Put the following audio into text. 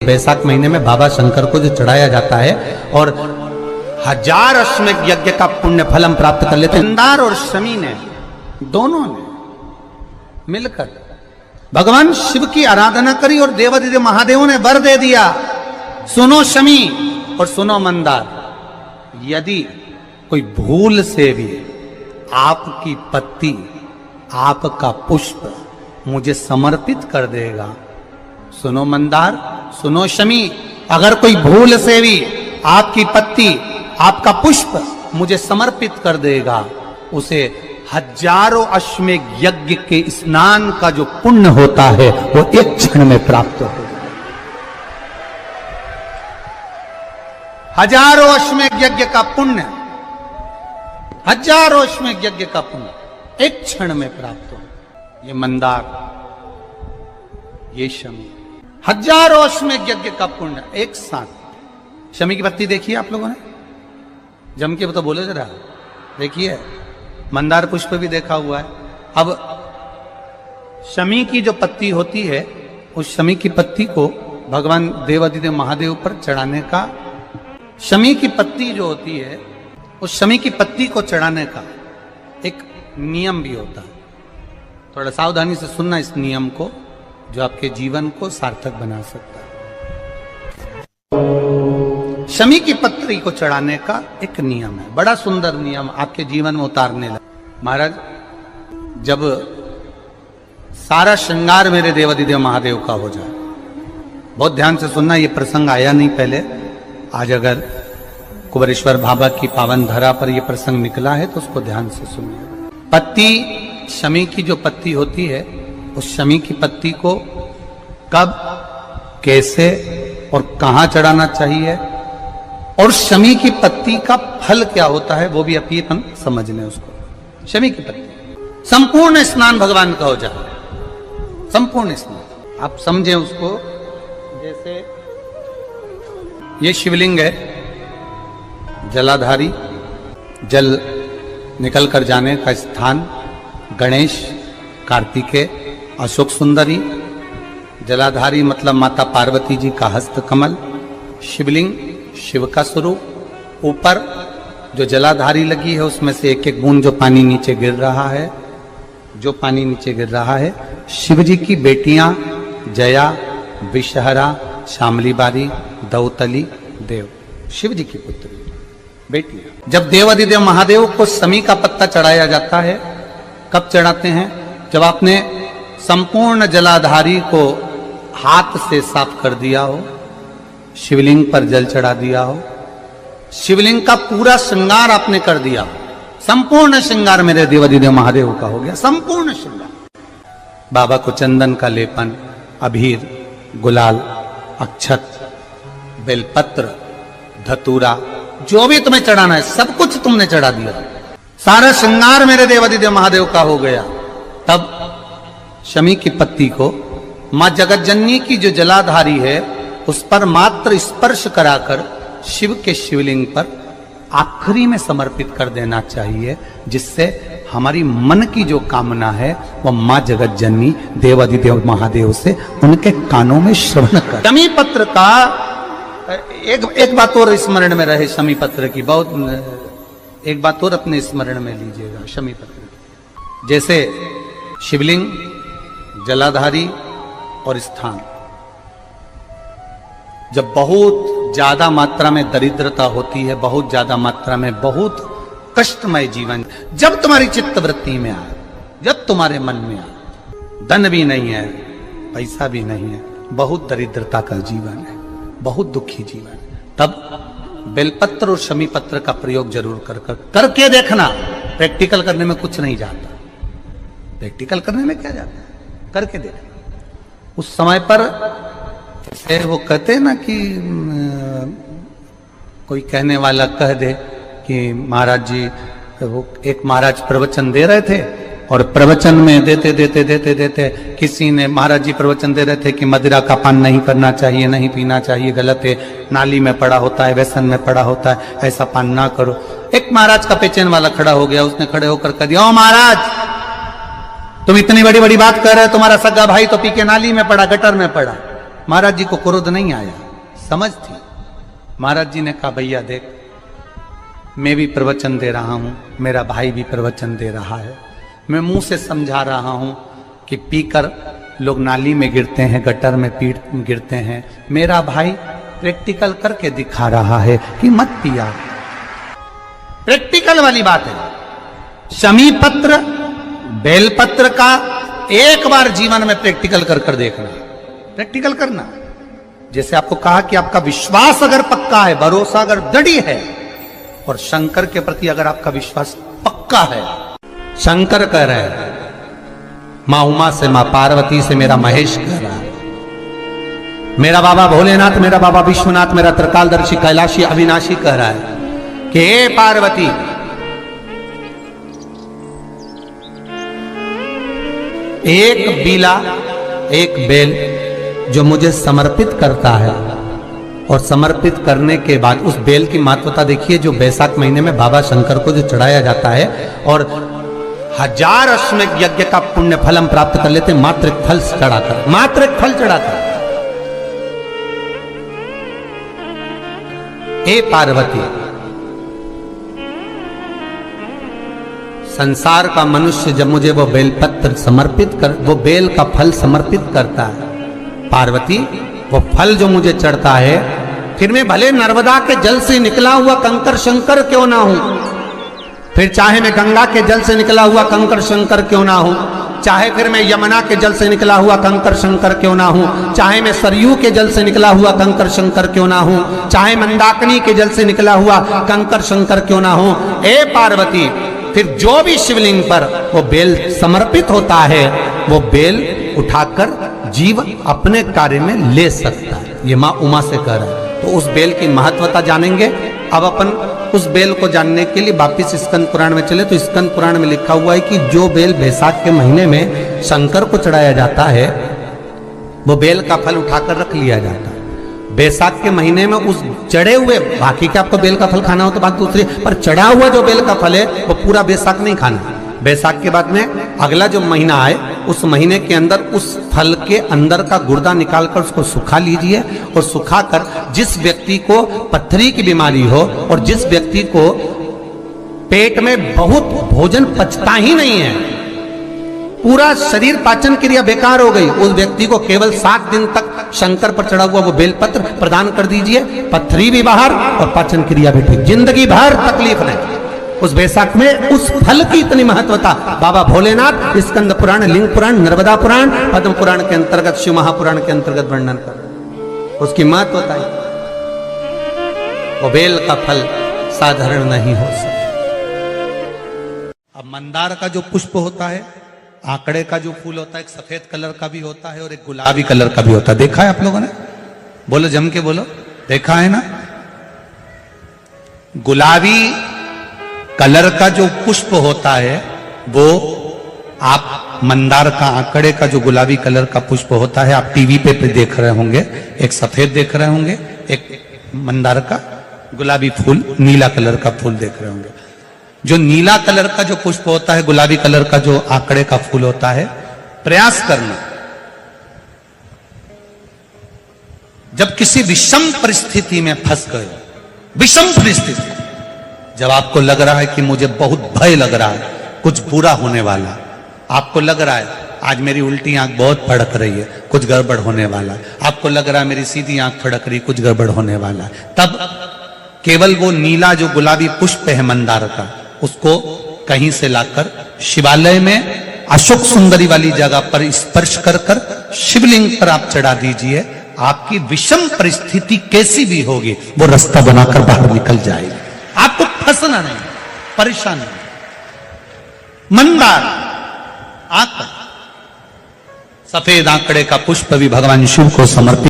बैसाख महीने में बाबा शंकर को जो चढ़ाया जाता है और 1000 अश्वमेध यज्ञ का पुण्य फल हम प्राप्त कर लेते हैं। मंदार और शमी ने दोनों ने मिलकर भगवान शिव की आराधना करी और देवादिदेव महादेवों ने वर दे दिया, सुनो शमी और सुनो मंदार, यदि कोई भूल से भी आपकी पत्ती आपका पुष्प मुझे समर्पित कर देगा, सुनो मंदार सुनो शमी, अगर कोई भूल से भी आपकी पत्ती आपका पुष्प मुझे समर्पित कर देगा, उसे 1000 अश्वमेध यज्ञ के स्नान का जो पुण्य होता है वो एक क्षण में प्राप्त होगा। 1000 अश्वमेध यज्ञ का पुण्य, 1000 अश्वमेध यज्ञ का पुण्य एक क्षण में प्राप्त हो। ये मंदार, ये शमी, 1000 अश्वमेध यज्ञ का पुण्य एक साथ। शमी की पत्ती देखिए आप लोगों ने, जम के तो बोले जरा, देखिए मंदार पुष्प भी देखा हुआ है। अब शमी की जो पत्ती होती है, उस शमी की पत्ती को भगवान देवादिदेव महादेव पर चढ़ाने का, शमी की पत्ती जो होती है उस शमी की पत्ती को चढ़ाने का एक नियम भी होता है। थोड़ा सावधानी से सुनना इस नियम को, जो आपके जीवन को सार्थक बना सकता है। शमी की पत्री को चढ़ाने का एक नियम है, बड़ा सुंदर नियम, आपके जीवन में उतारने लगा। महाराज, जब सारा श्रृंगार मेरे देवादिदेव महादेव का हो जाए, बहुत ध्यान से सुनना, ये प्रसंग आया नहीं पहले, आज अगर कुबेरेश्वर बाबा की पावन धरा पर यह प्रसंग निकला है तो उसको ध्यान से सुनिए। पत्ती, शमी की जो पत्ती होती है, उस शमी की पत्ती को कब, कैसे और कहां चढ़ाना चाहिए, और शमी की पत्ती का फल क्या होता है वो भी अभी हम समझ लें उसको। शमी की पत्ती, संपूर्ण स्नान भगवान का हो जाए, संपूर्ण स्नान आप समझें उसको। जैसे ये शिवलिंग है, जलाधारी, जल निकल कर जाने का स्थान, गणेश, कार्तिकेय, अशोक सुंदरी, जलाधारी मतलब माता पार्वती जी का हस्त कमल, शिवलिंग शिव का स्वरूप, ऊपर जो जलाधारी लगी है उसमें से एक एक बूंद जो पानी नीचे गिर रहा है, जो पानी नीचे गिर रहा है, शिव जी की बेटियां जया, विषहरा, शामली बारी, दौतली, देव, शिव जी की पुत्री बेटियां। जब देवादिदेव महादेव को शमी का पत्ता चढ़ाया जाता है, कब चढ़ाते हैं, जब आपने संपूर्ण जलाधारी को हाथ से साफ कर दिया हो, शिवलिंग पर जल चढ़ा दिया हो, शिवलिंग का पूरा श्रृंगार आपने कर दिया हो, संपूर्ण श्रृंगार मेरे देवादिदेव महादेव का हो गया, संपूर्ण श्रृंगार। बाबा को चंदन का लेपन, अबीर, गुलाल, अक्षत, बेलपत्र, धतूरा, जो भी तुम्हें चढ़ाना है सब कुछ तुमने चढ़ा दिया, सारा श्रृंगार मेरे देवादिदेव महादेव का हो गया। तब शमी की पत्ती को मां जगत जननी की जो जलाधारी है उस पर मात्र स्पर्श कराकर शिव के शिवलिंग पर आखिरी में समर्पित कर देना चाहिए, जिससे हमारी मन की जो कामना है वह मां जगत जननी देवादिदेव महादेव से उनके कानों में श्रवण कर। शमी पत्र का एक बात और स्मरण में रहे, शमी पत्र की बहुत एक बात और अपने स्मरण में लीजिएगा। शमी पत्र जैसे शिवलिंग, जलाधारी और स्थान, जब बहुत ज्यादा मात्रा में दरिद्रता होती है, बहुत ज्यादा मात्रा में बहुत कष्टमय जीवन, जब तुम्हारी चित्त वृत्ति में आए, जब तुम्हारे मन में आए, धन भी नहीं है, पैसा भी नहीं है, बहुत दरिद्रता का जीवन है, बहुत दुखी जीवन है, तब बेलपत्र और शमी पत्र का प्रयोग जरूर करके देखना। प्रैक्टिकल करने में कुछ नहीं जाता, प्रैक्टिकल करने में क्या जाता है, करके देखना। उस समय पर जैसे वो कहते हैं ना कि कोई कहने वाला कह दे कि महाराज जी, वो एक महाराज प्रवचन दे रहे थे और प्रवचन में देते देते देते देते किसी ने, महाराज जी प्रवचन दे रहे थे कि मदिरा का पान नहीं करना चाहिए, नहीं पीना चाहिए, गलत है, नाली में पड़ा होता है, व्यसन में पड़ा होता है, ऐसा पान ना करो। एक महाराज का पेचेन वाला खड़ा हो गया, उसने खड़े होकर कह दिया, ओ महाराज तुम इतनी बड़ी बड़ी बात कर रहे हो, तुम्हारा सगा भाई तो पी के नाली में पड़ा, गटर में पड़ा, महाराज जी को क्रोध नहीं आया, समझ थी। महाराज जी ने कहा भैया देख, मैं भी प्रवचन दे रहा हूं, मेरा भाई भी प्रवचन दे रहा है, मैं मुंह से समझा रहा हूं कि पीकर लोग नाली में गिरते हैं, गटर में गिरते हैं, मेरा भाई प्रैक्टिकल करके दिखा रहा है कि मत पिया। प्रैक्टिकल वाली बात है। शमी पत्र, बेलपत्र का एक बार जीवन में प्रैक्टिकल कर देखना, प्रैक्टिकल करना। जैसे आपको कहा कि आपका विश्वास अगर पक्का है, भरोसा अगर दृढ़ है, और शंकर के प्रति अगर आपका विश्वास पक्का है, शंकर कह रहे हैं, मां उमा से, मां पार्वती से मेरा महेश कह रहा है, मेरा बाबा भोलेनाथ, मेरा बाबा विश्वनाथ, मेरा त्रिकालदर्शी कैलाशी अविनाशी कह रहा है कि हे पार्वती, एक बीला, एक बेल जो मुझे समर्पित करता है, और समर्पित करने के बाद उस बेल की महत्वता देखिए, जो बैसाख महीने में बाबा शंकर को जो चढ़ाया जाता है, और 1000 अश्वमेध यज्ञ का पुण्य फल हम प्राप्त कर लेते, मात्र एक फल चढ़ाकर, मात्र एक फल चढ़ाकर। हे पार्वती, संसार का मनुष्य जब मुझे वो बेलपत्र समर्पित कर, वो बेल का फल समर्पित करता है, पार्वती वो फल जो मुझे चढ़ता है, फिर मैं भले नर्मदा के जल से निकला हुआ कंकर शंकर क्यों ना हूं, फिर चाहे मैं गंगा के जल से निकला हुआ कंकर शंकर क्यों ना हूं, चाहे फिर मैं यमुना के जल से निकला हुआ कंकर शंकर क्यों ना हूं, चाहे मैं सरयू के जल से निकला हुआ कंकर शंकर क्यों ना हूं, चाहे मंदाकिनी के जल से निकला हुआ कंकर शंकर क्यों ना हूं, ए पार्वती, फिर जो भी शिवलिंग पर वो बेल समर्पित होता है, वो बेल उठाकर जीव अपने कार्य में ले सकता है। ये मां उमा से कह रहा है। तो उस बेल की महत्वता जानेंगे। अब अपन उस बेल को जानने के लिए वापिस स्कंद पुराण में चले, तो स्कंद पुराण में लिखा हुआ है कि जो बेल बैसाख के महीने में शंकर को चढ़ाया जाता है, वो बेल का फल उठाकर रख लिया जाता है। बैसाख के महीने में उस चढ़े हुए, बाकी के आपको बेल का फल खाना हो तो बात दूसरी, पर चढ़ा हुआ जो बेल का फल है वो पूरा बैसाख नहीं खाना। बैसाख के बाद में अगला जो महीना आए, उस महीने के अंदर उस फल के अंदर का गुर्दा निकालकर उसको सुखा लीजिए, और सुखाकर जिस व्यक्ति को पथरी की बीमारी हो, और जिस व्यक्ति को पेट में बहुत भोजन पचता ही नहीं है, पूरा शरीर पाचन क्रिया बेकार हो गई, उस व्यक्ति को केवल 7 दिन तक शंकर पर चढ़ा हुआ वो बेलपत्र प्रदान कर दीजिए, पथरी भी बाहर और पाचन क्रिया भी ठीक, जिंदगी भर तकलीफ नहीं। उस बैसाख में उस फल की इतनी महत्वता बाबा भोलेनाथ स्कंद पुराण, लिंग पुराण, नर्मदा पुराण, पद्म पुराण के अंतर्गत, शिव महापुराण के अंतर्गत वर्णन कर, उसकी महत्वता है। वो बेल का फल साधारण नहीं हो सकता। अब मंदार का जो पुष्प होता है, आंकड़े का जो फूल होता है, एक सफेद कलर का भी होता है और एक गुलाबी कलर का भी होता है। देखा है आप लोगों ने? बोलो, जम के बोलो, देखा है ना? गुलाबी कलर का जो पुष्प होता है, वो आप मंदार का, आंकड़े का जो गुलाबी कलर का पुष्प होता है, आप टीवी पे देख रहे होंगे, एक सफेद देख रहे होंगे, एक मंदार का गुलाबी फूल, नीला कलर का फूल देख रहे होंगे। जो नीला कलर का जो पुष्प होता है, गुलाबी कलर का जो आंकड़े का फूल होता है, प्रयास करना, जब किसी विषम परिस्थिति में फंस गए, विषम परिस्थिति, जब आपको लग रहा है कि मुझे बहुत भय लग रहा है, कुछ बुरा होने वाला, आपको लग रहा है आज मेरी उल्टी आंख बहुत फड़क रही है, कुछ गड़बड़ होने वाला है, आपको लग रहा है मेरी सीधी आंख फड़क रही, कुछ गड़बड़ होने वाला है, तब केवल वो नीला जो गुलाबी पुष्प है मंदार का, उसको कहीं से लाकर शिवालय में अशोक सुंदरी वाली जगह पर स्पर्श कर कर शिवलिंग पर आप चढ़ा दीजिए। आपकी विषम परिस्थिति कैसी भी होगी, वो रास्ता बनाकर बाहर निकल जाएगी, आपको फंसना नहीं, परेशान नहीं। मंदार आंकड़ा, सफेद आंकड़े का पुष्प भी भगवान शिव को समर्पित